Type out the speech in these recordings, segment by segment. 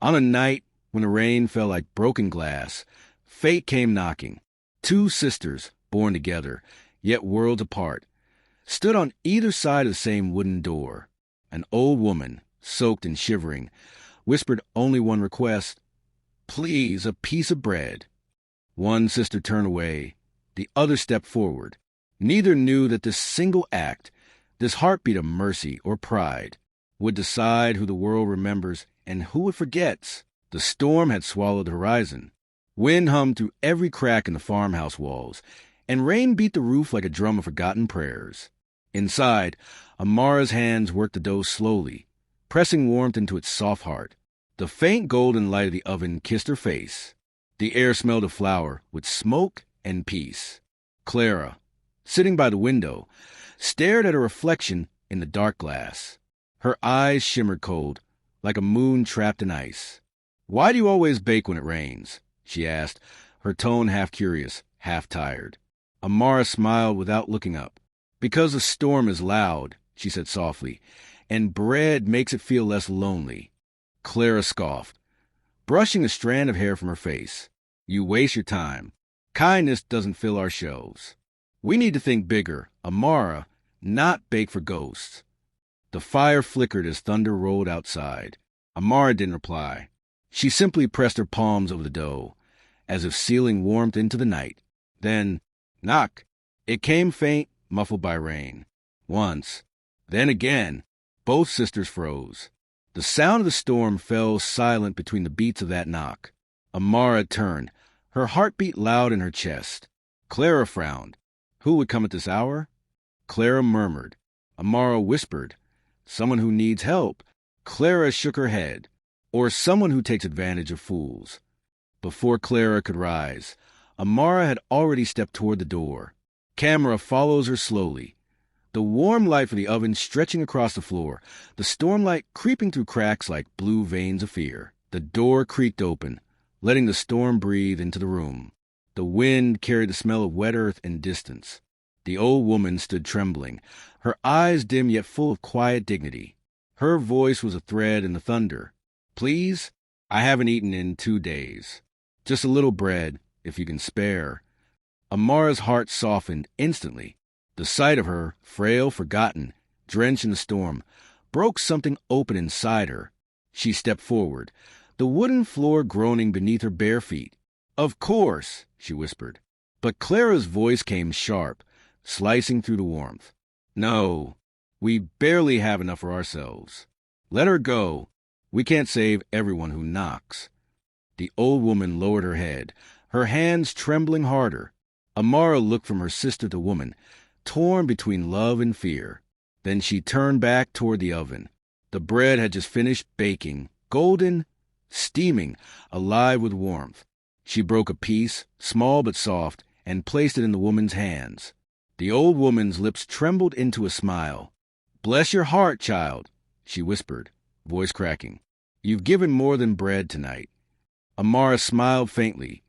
On a night when the rain fell like broken glass, fate came knocking. Two sisters, born together, yet worlds apart, stood on either side of the same wooden door. An old woman, soaked and shivering, whispered only one request: "Please, a piece of bread." One sister turned away, the other stepped forward. Neither knew that this single act, this heartbeat of mercy or pride, would decide who the world remembers and who it forgets. The storm had swallowed the horizon. Wind hummed through every crack in the farmhouse walls, and rain beat the roof like a drum of forgotten prayers. Inside, Amara's hands worked the dough slowly, pressing warmth into its soft heart. The faint golden light of the oven kissed her face. The air smelled of flour, with smoke and peace. Clara, sitting by the window, stared at her reflection in the dark glass. Her eyes shimmered cold, like a moon trapped in ice. "Why do you always bake when it rains?" she asked, her tone half curious, half tired. Amara smiled without looking up. "Because the storm is loud," she said softly, "and bread makes it feel less lonely." Clara scoffed, brushing a strand of hair from her face. "You waste your time. Kindness doesn't fill our shelves. We need to think bigger, Amara, not bake for ghosts." The fire flickered as thunder rolled outside. Amara didn't reply. She simply pressed her palms over the dough, as if sealing warmth into the night. Then, knock. It came faint, muffled by rain. Once. Then again. Both sisters froze. The sound of the storm fell silent between the beats of that knock. Amara turned, her heartbeat loud in her chest. Clara frowned. Who would come at this hour? Clara murmured. Amara whispered. Someone who needs help. Clara shook her head. Or someone who takes advantage of fools. Before Clara could rise, Amara had already stepped toward the door. Camera follows her slowly. The warm light from the oven stretching across the floor, the stormlight creeping through cracks like blue veins of fear. The door creaked open, letting the storm breathe into the room. The wind carried the smell of wet earth and distance. The old woman stood trembling, her eyes dim yet full of quiet dignity. Her voice was a thread in the thunder. "Please? I haven't eaten in 2 days. Just a little bread, if you can spare." Amara's heart softened instantly. The sight of her, frail, forgotten, drenched in the storm, broke something open inside her. She stepped forward, the wooden floor groaning beneath her bare feet. "Of course," she whispered. But Clara's voice came sharp, slicing through the warmth. "No, we barely have enough for ourselves. Let her go. We can't save everyone who knocks." The old woman lowered her head, her hands trembling harder. Amara looked from her sister to woman, torn between love and fear. Then she turned back toward the oven. The bread had just finished baking, golden, steaming, alive with warmth. She broke a piece, small but soft, and placed it in the woman's hands. The old woman's lips trembled into a smile. "Bless your heart, child," she whispered, voice cracking. "You've given more than bread tonight." Amara smiled faintly,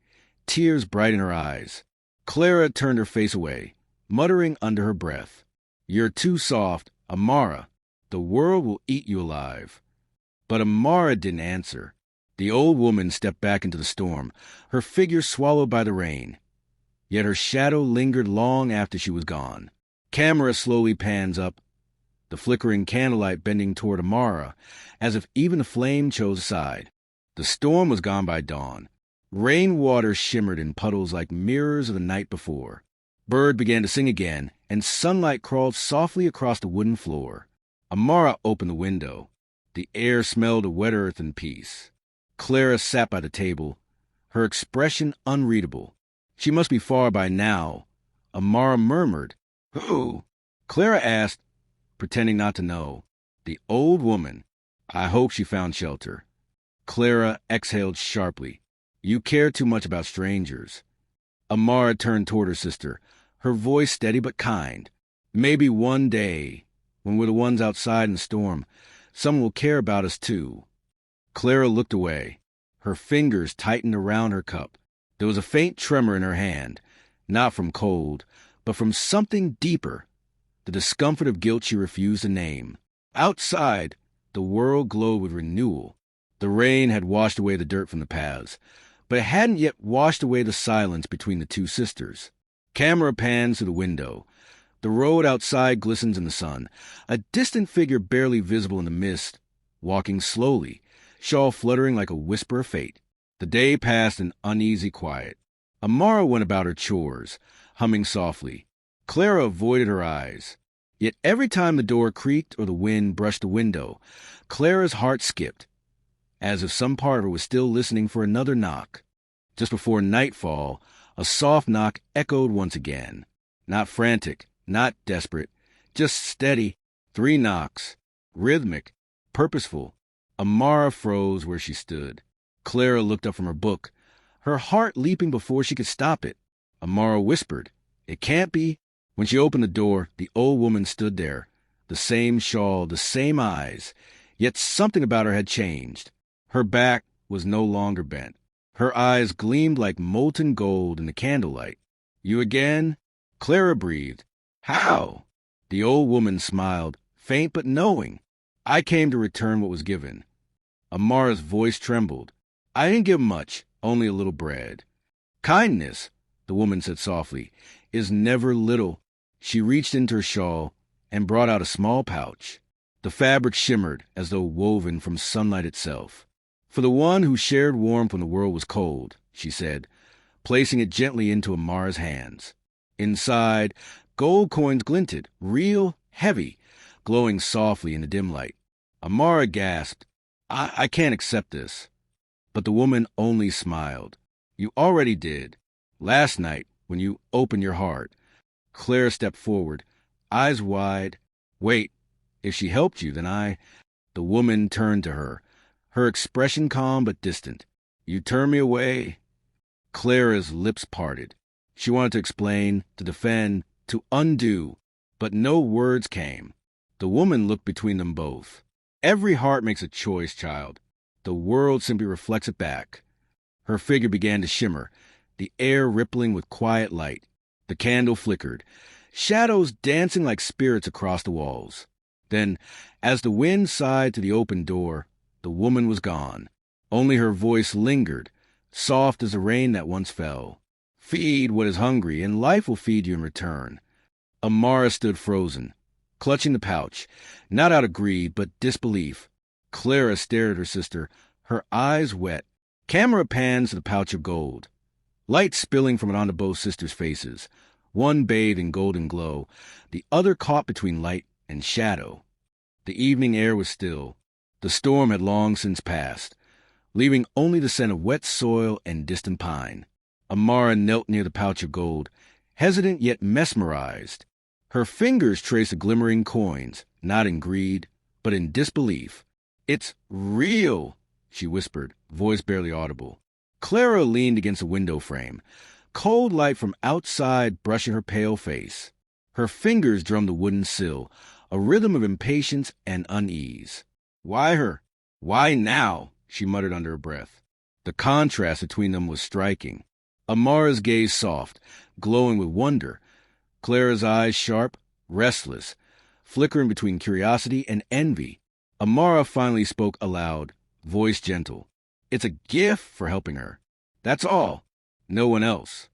tears bright in her eyes. Clara turned her face away, muttering under her breath, "You're too soft, Amara. The world will eat you alive." But Amara didn't answer. The old woman stepped back into the storm, her figure swallowed by the rain. Yet her shadow lingered long after she was gone. Camera slowly pans up, the flickering candlelight bending toward Amara, as if even the flame chose a side. The storm was gone by dawn. Rainwater shimmered in puddles like mirrors of the night before. Bird began to sing again, and sunlight crawled softly across the wooden floor. Amara opened the window. The air smelled of wet earth and peace. Clara sat by the table, her expression unreadable. She must be far by now. Amara murmured, "Who?" Clara asked, pretending not to know. "The old woman. I hope she found shelter." Clara exhaled sharply. "You care too much about strangers." Amara turned toward her sister, her voice steady but kind. "Maybe one day, when we're the ones outside in the storm, someone will care about us too." Clara looked away. Her fingers tightened around her cup. There was a faint tremor in her hand, not from cold, but from something deeper, the discomfort of guilt she refused to name. Outside, the world glowed with renewal. The rain had washed away the dirt from the paths, but it hadn't yet washed away the silence between the two sisters. Camera pans to the window. The road outside glistens in the sun. A distant figure barely visible in the mist, walking slowly, shawl fluttering like a whisper of fate. The day passed in uneasy quiet. Amara went about her chores, humming softly. Clara avoided her eyes. Yet every time the door creaked or the wind brushed the window, Clara's heart skipped, as if some part of her was still listening for another knock. Just before nightfall, a soft knock echoed once again. Not frantic, not desperate, just steady. 3 knocks, rhythmic, purposeful. Amara froze where she stood. Clara looked up from her book, her heart leaping before she could stop it. Amara whispered, "It can't be." When she opened the door, the old woman stood there, the same shawl, the same eyes, yet something about her had changed. Her back was no longer bent. Her eyes gleamed like molten gold in the candlelight. "You again?" Clara breathed. "How?" The old woman smiled, faint but knowing. "I came to return what was given." Amara's voice trembled. "I didn't give much, only a little bread." "Kindness," the woman said softly, "is never little." She reached into her shawl and brought out a small pouch. The fabric shimmered as though woven from sunlight itself. "For the one who shared warmth when the world was cold," she said, placing it gently into Amara's hands. Inside, gold coins glinted, real, heavy, glowing softly in the dim light. Amara gasped, I can't accept this." But the woman only smiled. "You already did. Last night, when you opened your heart." Claire stepped forward, eyes wide. "Wait, if she helped you, then I—" The woman turned to her, her expression calm but distant. "You turn me away?" Clara's lips parted. She wanted to explain, to defend, to undo, but no words came. The woman looked between them both. "Every heart makes a choice, child. The world simply reflects it back." Her figure began to shimmer, the air rippling with quiet light. The candle flickered, shadows dancing like spirits across the walls. Then, as the wind sighed to the open door, the woman was gone. Only her voice lingered, soft as the rain that once fell. "Feed what is hungry, and life will feed you in return." Amara stood frozen, clutching the pouch, not out of greed, but disbelief. Clara stared at her sister, her eyes wet. Camera pans to the pouch of gold. Light spilling from it onto both sisters' faces, one bathed in golden glow, the other caught between light and shadow. The evening air was still. The storm had long since passed, leaving only the scent of wet soil and distant pine. Amara knelt near the pouch of gold, hesitant yet mesmerized. Her fingers traced the glimmering coins, not in greed, but in disbelief. "It's real," she whispered, voice barely audible. Clara leaned against a window frame, cold light from outside brushing her pale face. Her fingers drummed the wooden sill, a rhythm of impatience and unease. "Why her? Why now?" she muttered under her breath. The contrast between them was striking. Amara's gaze soft, glowing with wonder. Clara's eyes sharp, restless, flickering between curiosity and envy. Amara finally spoke aloud, voice gentle. "It's a gift for helping her. That's all. No one else."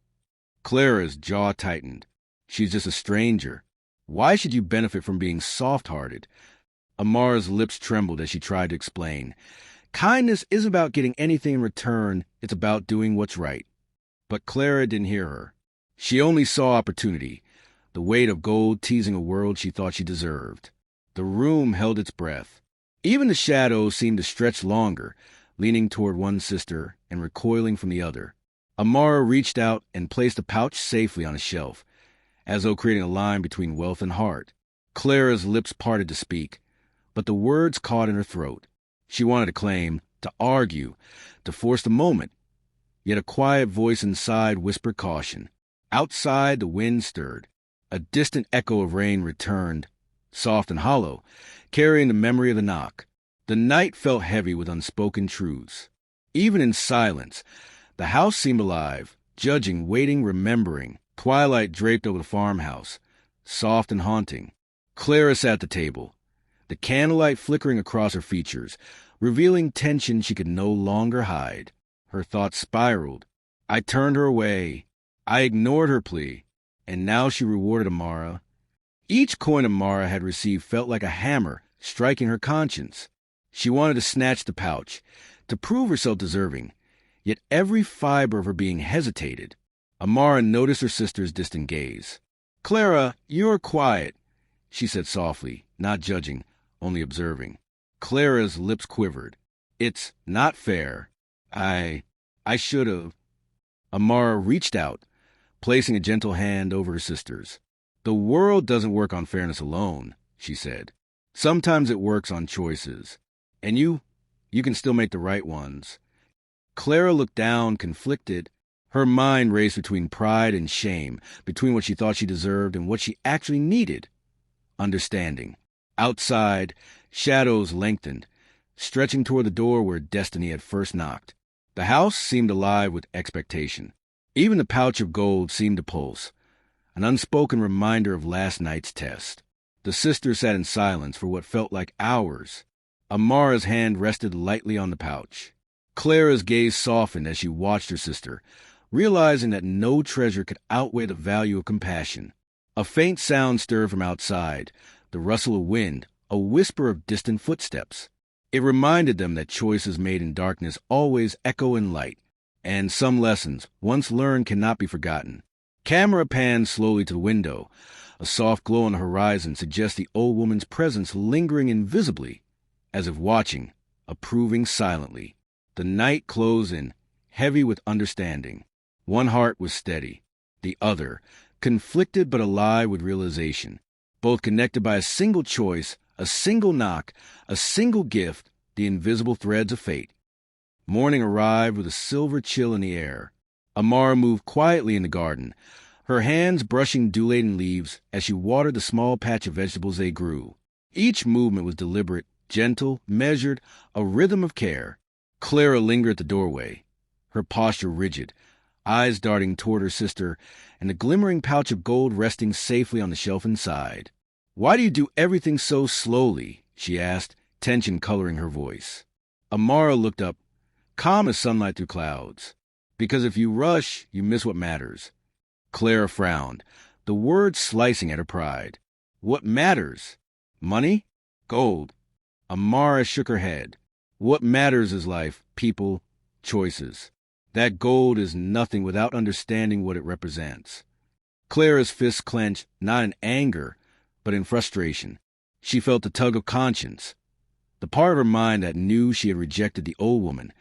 Clara's jaw tightened. "She's just a stranger. Why should you benefit from being soft-hearted?" Amara's lips trembled as she tried to explain. "Kindness isn't about getting anything in return. It's about doing what's right." But Clara didn't hear her. She only saw opportunity, the weight of gold teasing a world she thought she deserved. The room held its breath. Even the shadows seemed to stretch longer, leaning toward one sister and recoiling from the other. Amara reached out and placed the pouch safely on a shelf, as though creating a line between wealth and heart. Clara's lips parted to speak, but the words caught in her throat. She wanted to claim, to argue, to force the moment. Yet a quiet voice inside whispered caution. Outside, the wind stirred. A distant echo of rain returned, soft and hollow, carrying the memory of the knock. The night felt heavy with unspoken truths. Even in silence, the house seemed alive, judging, waiting, remembering. Twilight draped over the farmhouse, soft and haunting. Clara sat at the table, the candlelight flickering across her features, revealing tension she could no longer hide. Her thoughts spiraled. I turned her away. I ignored her plea. And now she rewarded Amara. Each coin Amara had received felt like a hammer striking her conscience. She wanted to snatch the pouch, to prove herself deserving. Yet every fiber of her being hesitated. Amara noticed her sister's distant gaze. "Clara, you're quiet," she said softly, not judging, only observing. Clara's lips quivered. "It's not fair. I should have." Amara reached out, placing a gentle hand over her sister's. "The world doesn't work on fairness alone," she said. "Sometimes it works on choices. And you can still make the right ones." Clara looked down, conflicted. Her mind raced between pride and shame, between what she thought she deserved and what she actually needed. Understanding. Outside, shadows lengthened, stretching toward the door where destiny had first knocked. The house seemed alive with expectation. Even the pouch of gold seemed to pulse, an unspoken reminder of last night's test. The sisters sat in silence for what felt like hours. Amara's hand rested lightly on the pouch. Clara's gaze softened as she watched her sister, realizing that no treasure could outweigh the value of compassion. A faint sound stirred from outside, the rustle of wind, a whisper of distant footsteps. It reminded them that choices made in darkness always echo in light, and some lessons, once learned, cannot be forgotten. Camera panned slowly to the window. A soft glow on the horizon suggests the old woman's presence lingering invisibly, as if watching, approving silently. The night closed in, heavy with understanding. One heart was steady. The other, conflicted but alive with realization. Both connected by a single choice, a single knock, a single gift, the invisible threads of fate. Morning arrived with a silver chill in the air. Amara moved quietly in the garden, her hands brushing dew-laden leaves as she watered the small patch of vegetables they grew. Each movement was deliberate, gentle, measured, a rhythm of care. Clara lingered at the doorway, her posture rigid, eyes darting toward her sister, and the glimmering pouch of gold resting safely on the shelf inside. "Why do you do everything so slowly?" she asked, tension coloring her voice. Amara looked up, calm as sunlight through clouds. "Because if you rush, you miss what matters." Clara frowned, the words slicing at her pride. "What matters? Money? Gold?" Amara shook her head. "What matters is life, people, choices. That gold is nothing without understanding what it represents." Clara's fists clenched, not in anger, but in frustration. She felt the tug of conscience, the part of her mind that knew she had rejected the old woman,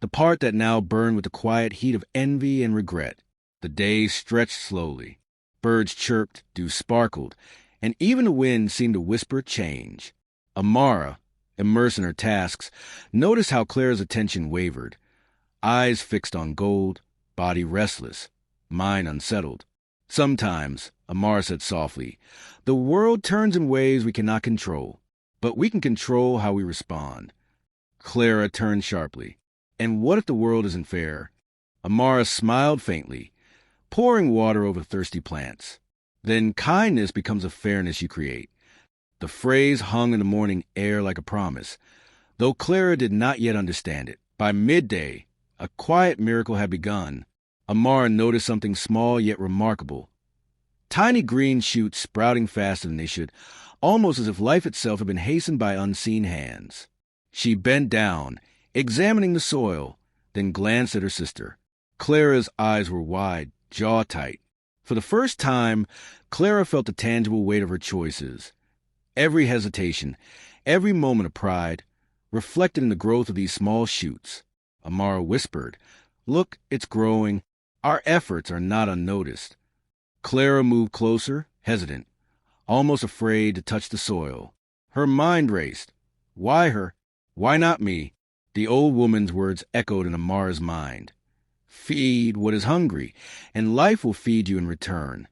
the part that now burned with the quiet heat of envy and regret. The days stretched slowly. Birds chirped, dew sparkled, and even the wind seemed to whisper change. Amara, immersed in her tasks, noticed how Clara's attention wavered. Eyes fixed on gold, body restless, mind unsettled. "Sometimes," Amara said softly, "the world turns in ways we cannot control, but we can control how we respond." Clara turned sharply. "And what if the world isn't fair?" Amara smiled faintly, pouring water over thirsty plants. "Then kindness becomes a fairness you create." The phrase hung in the morning air like a promise, though Clara did not yet understand it. By midday, a quiet miracle had begun. Amara noticed something small yet remarkable. Tiny green shoots sprouting faster than they should, almost as if life itself had been hastened by unseen hands. She bent down, examining the soil, then glanced at her sister. Clara's eyes were wide, jaw tight. For the first time, Clara felt the tangible weight of her choices. Every hesitation, every moment of pride, reflected in the growth of these small shoots. Amara whispered, "Look, it's growing. Our efforts are not unnoticed." Clara moved closer, hesitant, almost afraid to touch the soil. Her mind raced. Why her? Why not me? The old woman's words echoed in Amara's mind. Feed what is hungry, and life will feed you in return.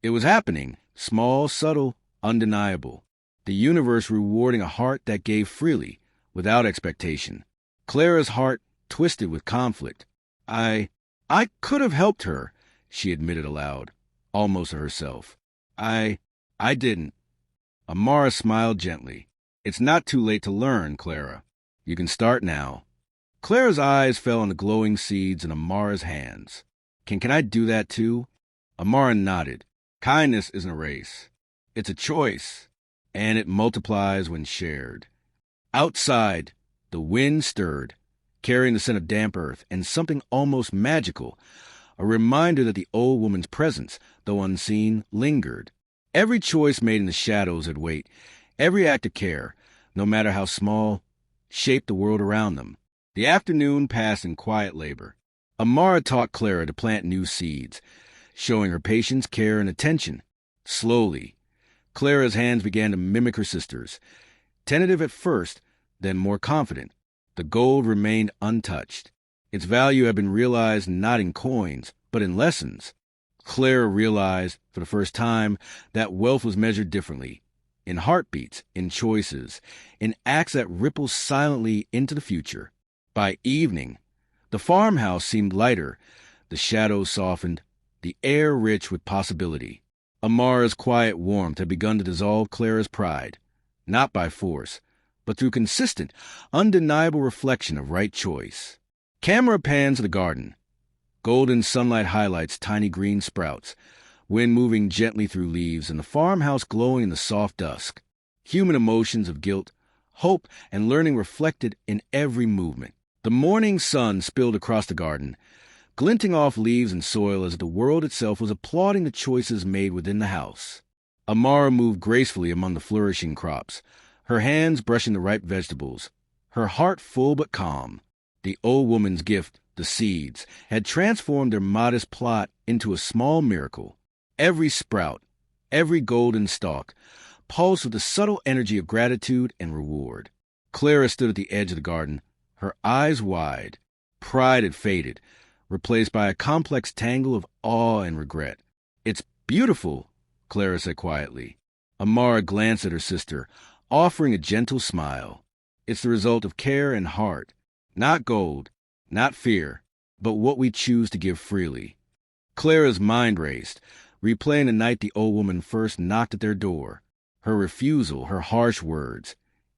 It was happening, small, subtle, undeniable. The universe rewarding a heart that gave freely, without expectation. Clara's heart twisted with conflict. I could have helped her," she admitted aloud, almost to herself. I didn't." Amara smiled gently. "It's not too late to learn, Clara." You can start now. Clara's eyes fell on the glowing seeds in Amara's hands. Can I do that too? Amara nodded. Kindness isn't a race. It's a choice, and it multiplies when shared. Outside, the wind stirred, carrying the scent of damp earth and something almost magical, a reminder that the old woman's presence, though unseen, lingered. Every choice made in the shadows had weight. Every act of care, no matter how small, shaped the world around them. The afternoon passed in quiet labor. Amara taught Clara to plant new seeds, showing her patience, care, and attention. Slowly, Clara's hands began to mimic her sister's. Tentative at first, then more confident. The gold remained untouched. Its value had been realized not in coins, but in lessons. Clara realized, for the first time, that wealth was measured differently. In heartbeats, in choices, in acts that ripple silently into the future. By evening, the farmhouse seemed lighter, the shadows softened, the air rich with possibility. Amara's quiet warmth had begun to dissolve Clara's pride, not by force, but through consistent, undeniable reflection of right choice. Camera pans to the garden. Golden sunlight highlights tiny green sprouts, wind moving gently through leaves, and the farmhouse glowing in the soft dusk. Human emotions of guilt, hope, and learning reflected in every movement. The morning sun spilled across the garden, glinting off leaves and soil as if the world itself was applauding the choices made within the house. Amara moved gracefully among the flourishing crops, her hands brushing the ripe vegetables, her heart full but calm. The old woman's gift, the seeds, had transformed their modest plot into a small miracle. Every sprout, every golden stalk, pulsed with the subtle energy of gratitude and reward. Clara stood at the edge of the garden, her eyes wide. Pride had faded, replaced by a complex tangle of awe and regret. "It's beautiful," Clara said quietly. Amara glanced at her sister, offering a gentle smile. "It's the result of care and heart. Not gold, not fear, but what we choose to give freely." Clara's mind raced, replaying the night the old woman first knocked at their door. Her refusal, her harsh words.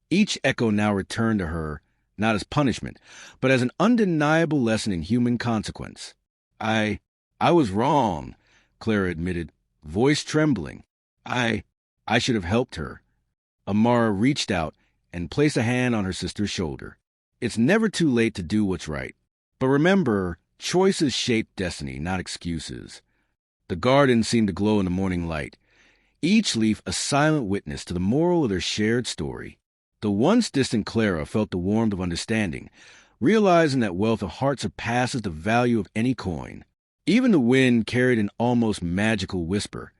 Each echo now returned to her, not as punishment, but as an undeniable lesson in human consequence. I was wrong," Clara admitted, voice trembling. I should have helped her." Amara reached out and placed a hand on her sister's shoulder. "It's never too late to do what's right. But remember, choices shape destiny, not excuses." The garden seemed to glow in the morning light, each leaf a silent witness to the moral of their shared story. The once distant Clara felt the warmth of understanding, realizing that wealth of heart surpasses the value of any coin. Even the wind carried an almost magical whisper,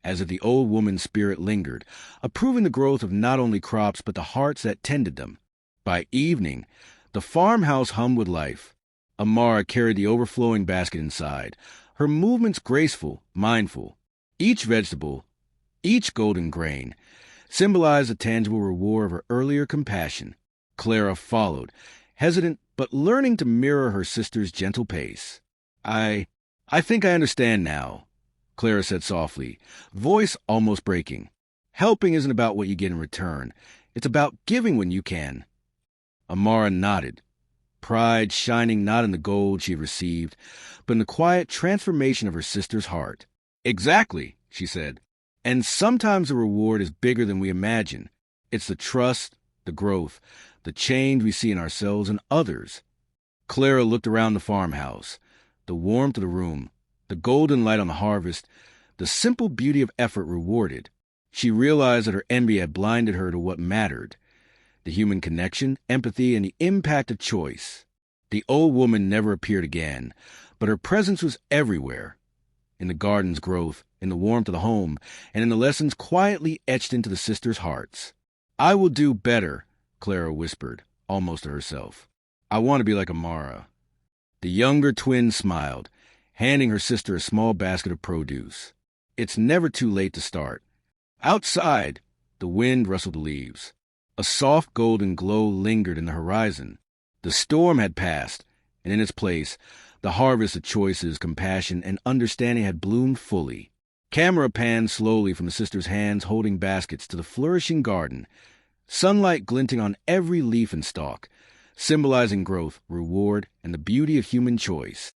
as if the old woman's spirit lingered, approving the growth of not only crops but the hearts that tended them. By evening, the farmhouse hummed with life. Amara carried the overflowing basket inside, her movements graceful, mindful. Each vegetable, each golden grain, symbolized a tangible reward of her earlier compassion. Clara followed, hesitant but learning to mirror her sister's gentle pace. I think I understand now," Clara said softly, voice almost breaking. "Helping isn't about what you get in return. It's about giving when you can." Amara nodded, pride shining not in the gold she had received, but in the quiet transformation of her sister's heart. "Exactly," she said. "And sometimes the reward is bigger than we imagine. It's the trust, the growth, the change we see in ourselves and others." Clara looked around the farmhouse, the warmth of the room, the golden light on the harvest, the simple beauty of effort rewarded. She realized that her envy had blinded her to what mattered, the human connection, empathy, and the impact of choice. The old woman never appeared again, but her presence was everywhere, in the garden's growth, in the warmth of the home, and in the lessons quietly etched into the sisters' hearts. "I will do better," Clara whispered, almost to herself. "I want to be like Amara." The younger twin smiled, handing her sister a small basket of produce. "It's never too late to start." Outside, the wind rustled the leaves. A soft golden glow lingered in the horizon. The storm had passed, and in its place, the harvest of choices, compassion, and understanding had bloomed fully. Camera panned slowly from the sisters' hands holding baskets to the flourishing garden, sunlight glinting on every leaf and stalk, symbolizing growth, reward, and the beauty of human choice.